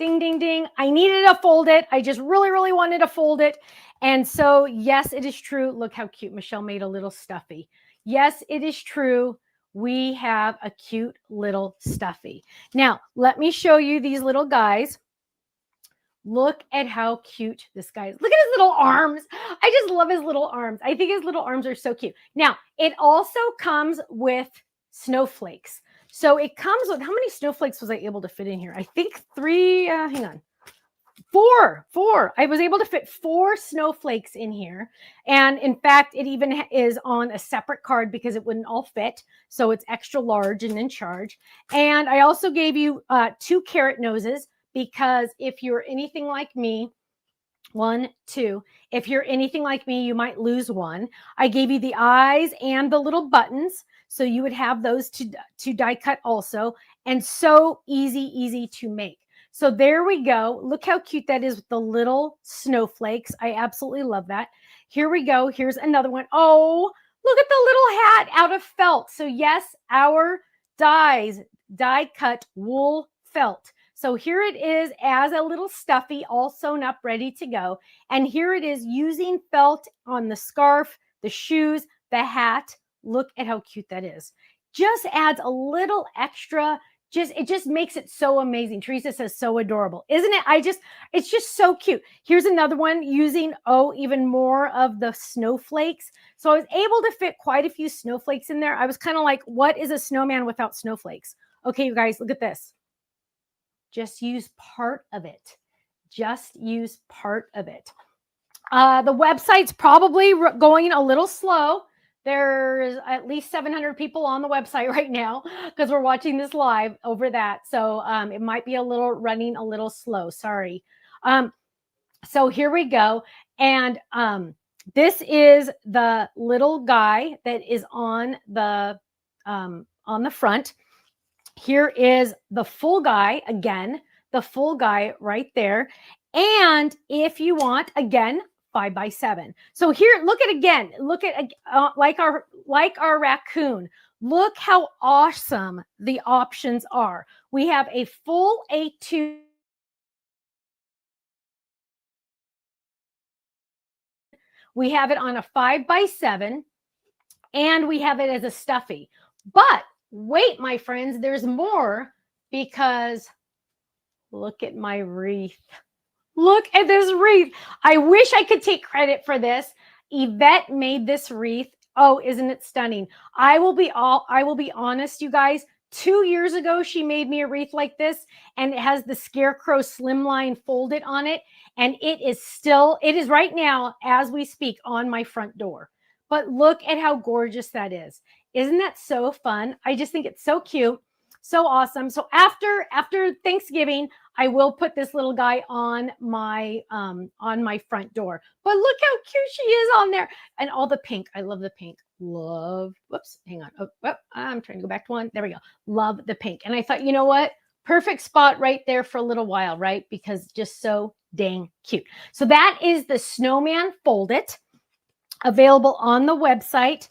Ding, ding, ding. I needed to fold it. I just really, really wanted to fold it. And so, yes, it is true. Look how cute. Michelle made a little stuffy. Yes, it is true. We have a cute little stuffy. Now, let me show you these little guys. Look at how cute this guy is. Look at his little arms. I just love his little arms. I think his little arms are so cute. Now, it also comes with snowflakes. So it comes with, how many snowflakes was I able to fit in here? I think three, hang on. Four. I was able to fit 4 snowflakes in here. And in fact, it even is on a separate card because it wouldn't all fit. So it's extra large and in charge. And I also gave you 2 carrot noses because if you're anything like me, 1, 2, if you're anything like me, you might lose one. I gave you the eyes and the little buttons. So you would have those to die cut also. And so easy to make. So there we go. Look how cute that is with the little snowflakes. I absolutely love that. Here we go. Here's another one. Oh, look at the little hat out of felt. So yes, our die cut wool felt. So here it is as a little stuffy, all sewn up, ready to go. And here it is using felt on the scarf, the shoes, the hat. Look at how cute that is. Just adds a little extra. It just makes it so amazing. Teresa says so adorable, isn't it? It's just so cute. Here's another one using, even more of the snowflakes. So I was able to fit quite a few snowflakes in there. I was kind of like, what is a snowman without snowflakes? Okay, you guys, look at this. Just use part of it. Just use part of it. The website's probably going a little slow. There's at least 700 people on the website right now because we're watching this live over that. So it might be running a little slow. Sorry. So here we go. And this is the little guy that is on the front. Here is the full guy again, the full guy right there. And if you want, again, 5x7. So here, look at again. Look at like our raccoon. Look how awesome the options are. We have a full A2. We have it on a 5x7, and we have it as a stuffy. But wait, my friends, there's more because look at my wreath. Look at this wreath. I wish I could take credit for this. Yvette made this wreath. Oh, isn't it stunning? I will be honest, you guys. 2 years ago, she made me a wreath like this, and it has the scarecrow slimline folded on it. And it is right now, as we speak, on my front door. But look at how gorgeous that is. Isn't that so fun? I just think it's so cute. So awesome. So after Thanksgiving, I will put this little guy on my front door. But look how cute she is on there. And all the pink. I love the pink. Whoops, hang on. Oh, I'm trying to go back to one. There we go. Love the pink. And I thought, you know what? Perfect spot right there for a little while, right? Because just so dang cute. So that is the Snowman Fold It, available on the website.